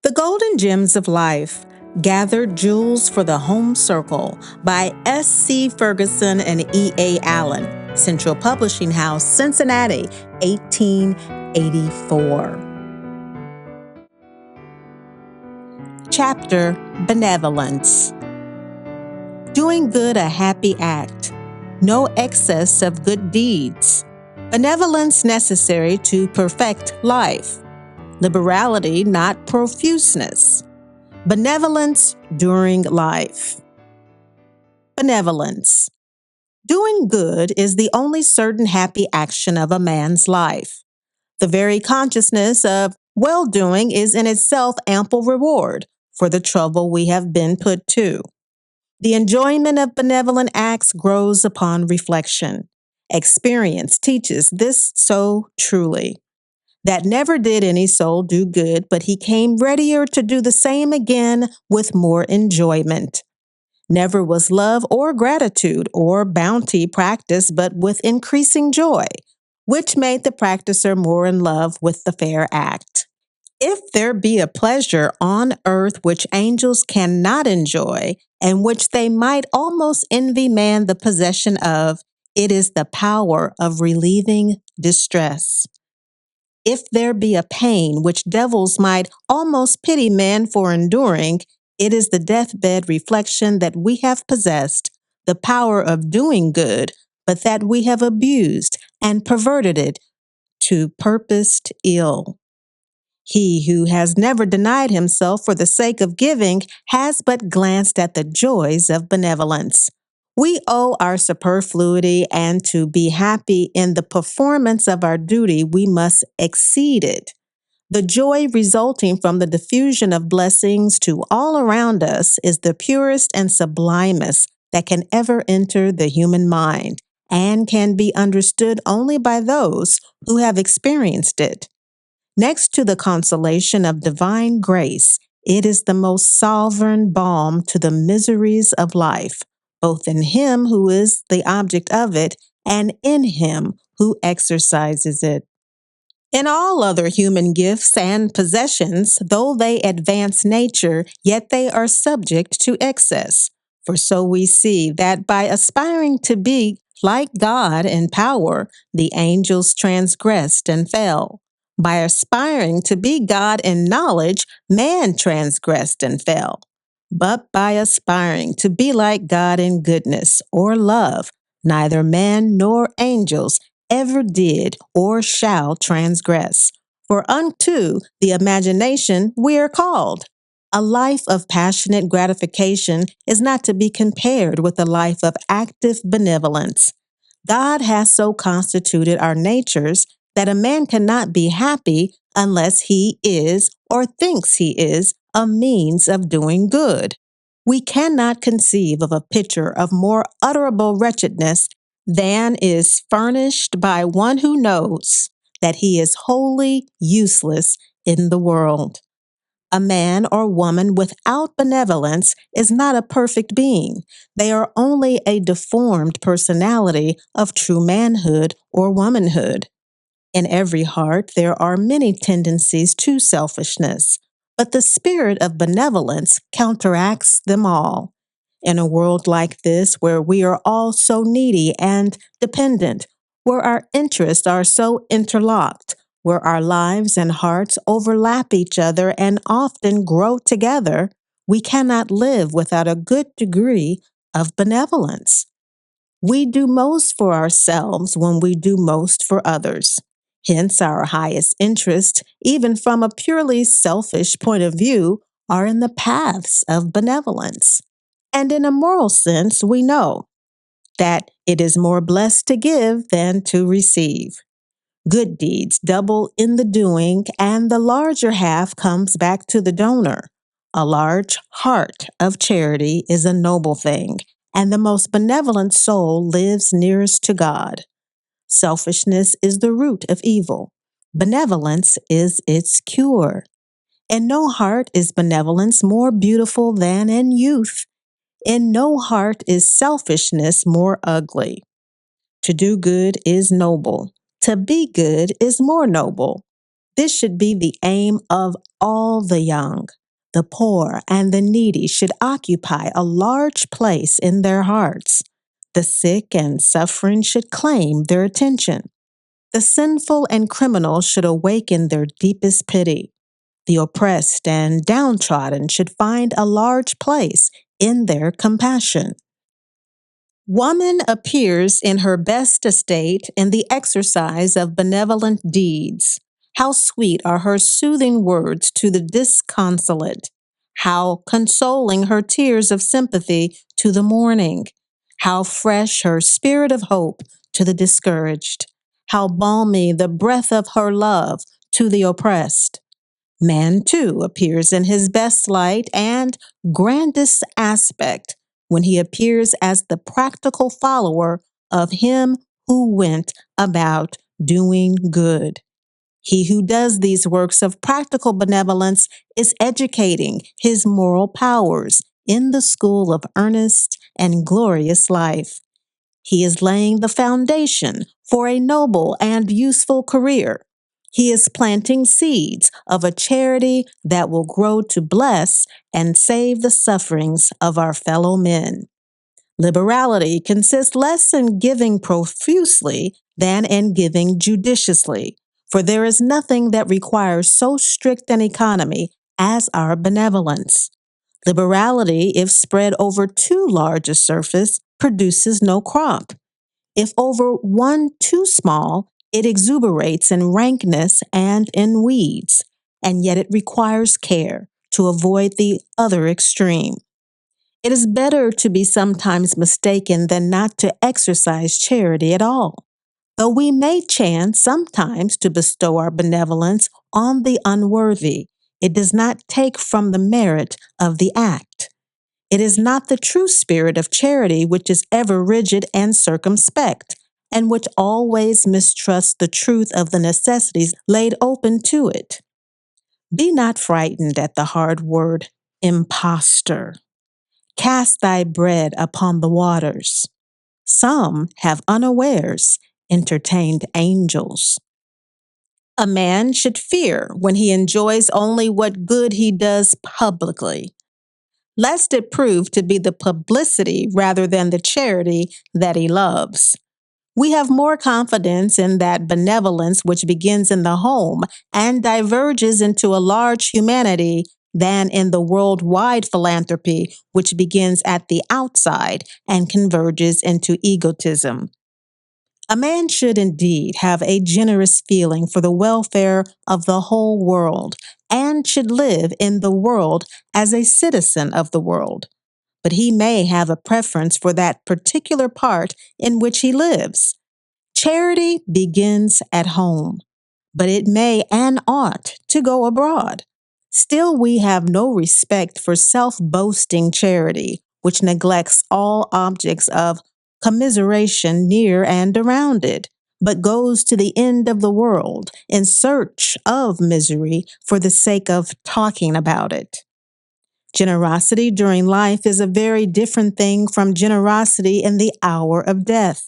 The Golden Gems of Life, Gathered Jewels for the Home Circle by S.C. Ferguson and E.A. Allen, Central Publishing House, Cincinnati, 1884. Chapter Benevolence. Doing good a happy act. No excess of good deeds. Benevolence necessary to perfect life. Liberality, not profuseness. Benevolence during life. Benevolence. Doing good is the only certain happy action of a man's life. The very consciousness of well-doing is in itself ample reward for the trouble we have been put to. The enjoyment of benevolent acts grows upon reflection. Experience teaches this so truly. That never did any soul do good, but he came readier to do the same again with more enjoyment. Never was love or gratitude or bounty practiced, but with increasing joy, which made the practicer more in love with the fair act. If there be a pleasure on earth which angels cannot enjoy, and which they might almost envy man the possession of, it is the power of relieving distress. If there be a pain which devils might almost pity men for enduring, it is the deathbed reflection that we have possessed the power of doing good, but that we have abused and perverted it to purposed ill. He who has never denied himself for the sake of giving has but glanced at the joys of benevolence. We owe our superfluity, and to be happy in the performance of our duty, we must exceed it. The joy resulting from the diffusion of blessings to all around us is the purest and sublimest that can ever enter the human mind, and can be understood only by those who have experienced it. Next to the consolation of divine grace, it is the most sovereign balm to the miseries of life, both in him who is the object of it and in him who exercises it. In all other human gifts and possessions, though they advance nature, yet they are subject to excess. For so we see that by aspiring to be like God in power, the angels transgressed and fell. By aspiring to be God in knowledge, man transgressed and fell. But by aspiring to be like God in goodness or love, neither man nor angels ever did or shall transgress. For unto the imagination we are called. A life of passionate gratification is not to be compared with a life of active benevolence. God has so constituted our natures that a man cannot be happy unless he is, or thinks he is, a means of doing good. We cannot conceive of a picture of more utterable wretchedness than is furnished by one who knows that he is wholly useless in the world. A man or woman without benevolence is not a perfect being. They are only a deformed personality of true manhood or womanhood. In every heart, there are many tendencies to selfishness, but the spirit of benevolence counteracts them all. In a world like this, where we are all so needy and dependent, where our interests are so interlocked, where our lives and hearts overlap each other and often grow together, we cannot live without a good degree of benevolence. We do most for ourselves when we do most for others. Hence, our highest interests, even from a purely selfish point of view, are in the paths of benevolence. And in a moral sense, we know that it is more blessed to give than to receive. Good deeds double in the doing, and the larger half comes back to the donor. A large heart of charity is a noble thing, and the most benevolent soul lives nearest to God. Selfishness is the root of evil. Benevolence is its cure. In no heart is benevolence more beautiful than in youth. In no heart is selfishness more ugly. To do good is noble. To be good is more noble. This should be the aim of All the young, the poor, and the needy should occupy a large place in their hearts. The sick and suffering should claim their attention. The sinful and criminal should awaken their deepest pity. The oppressed and downtrodden should find a large place in their compassion. Woman appears in her best estate in the exercise of benevolent deeds. How sweet are her soothing words to the disconsolate! How consoling her tears of sympathy to the mourning! How fresh her spirit of hope to the discouraged! How balmy the breath of her love to the oppressed! Man, too, appears in his best light and grandest aspect when he appears as the practical follower of him who went about doing good. He who does these works of practical benevolence is educating his moral powers in the school of earnest and glorious life. He is laying the foundation for a noble and useful career. He is planting seeds of a charity that will grow to bless and save the sufferings of our fellow men. Liberality consists less in giving profusely than in giving judiciously, for there is nothing that requires so strict an economy as our benevolence. Liberality, if spread over too large a surface, produces no crop. If over one too small, it exuberates in rankness and in weeds, and yet it requires care to avoid the other extreme. It is better to be sometimes mistaken than not to exercise charity at all. Though we may chance sometimes to bestow our benevolence on the unworthy, it does not take from the merit of the act. It is not the true spirit of charity which is ever rigid and circumspect, and which always mistrusts the truth of the necessities laid open to it. Be not frightened at the hard word, impostor. Cast thy bread upon the waters. Some have unawares entertained angels. A man should fear when he enjoys only what good he does publicly, lest it prove to be the publicity rather than the charity that he loves. We have more confidence in that benevolence which begins in the home and diverges into a large humanity than in the worldwide philanthropy which begins at the outside and converges into egotism. A man should indeed have a generous feeling for the welfare of the whole world and should live in the world as a citizen of the world. But he may have a preference for that particular part in which he lives. Charity begins at home, but it may and ought to go abroad. Still, we have no respect for self-boasting charity, which neglects all objects of commiseration near and around it, but goes to the end of the world in search of misery for the sake of talking about it. Generosity during life is a very different thing from generosity in the hour of death.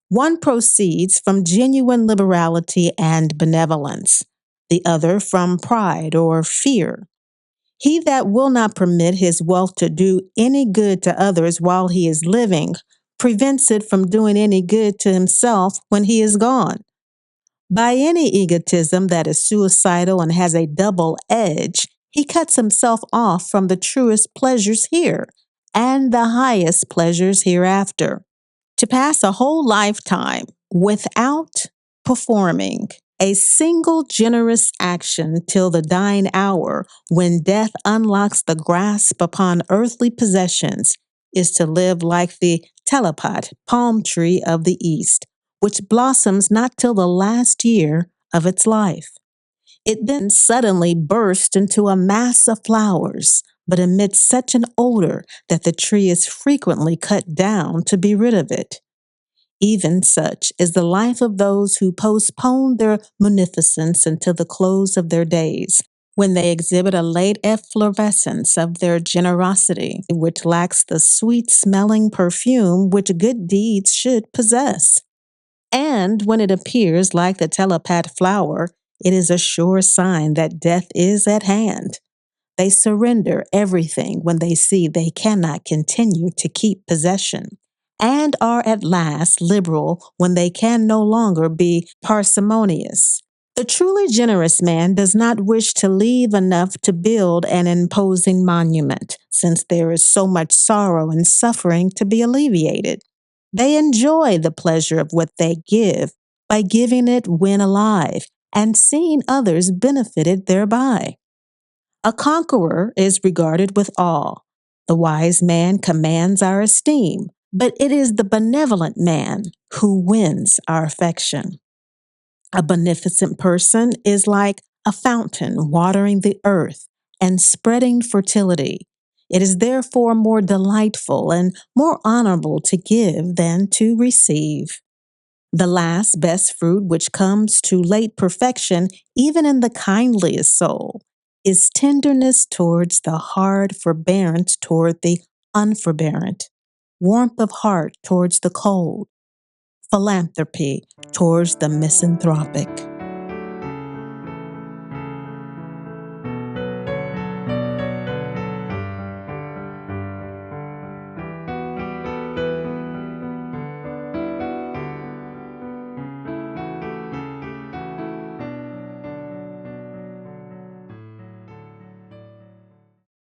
One proceeds from genuine liberality and benevolence, the other from pride or fear. He that will not permit his wealth to do any good to others while he is living prevents it from doing any good to himself when he is gone. By any egotism that is suicidal and has a double edge, he cuts himself off from the truest pleasures here and the highest pleasures hereafter. To pass a whole lifetime without performing a single generous action till the dying hour when death unlocks the grasp upon earthly possessions is to live like the telepat palm tree of the East, which blossoms not till the last year of its life. It then suddenly bursts into a mass of flowers, but emits such an odor that the tree is frequently cut down to be rid of it. Even such is the life of those who postpone their munificence until the close of their days, when they exhibit a late efflorescence of their generosity, which lacks the sweet-smelling perfume which good deeds should possess. And when it appears like the telepat flower, It is a sure sign that death is at hand. They surrender everything when they see they cannot continue to keep possession, and are at last liberal when they can no longer be parsimonious. The truly generous man does not wish to leave enough to build an imposing monument, since there is so much sorrow and suffering to be alleviated. They enjoy the pleasure of what they give by giving it when alive and seeing others benefited thereby. A conqueror is regarded with awe. The wise man commands our esteem, but it is the benevolent man who wins our affection. A beneficent person is like a fountain watering the earth and spreading fertility. It is therefore more delightful and more honorable to give than to receive. The last best fruit which comes to late perfection, even in the kindliest soul, is tenderness towards the hard, forbearance toward the unforbearant, warmth of heart towards the cold, philanthropy towards the misanthropic.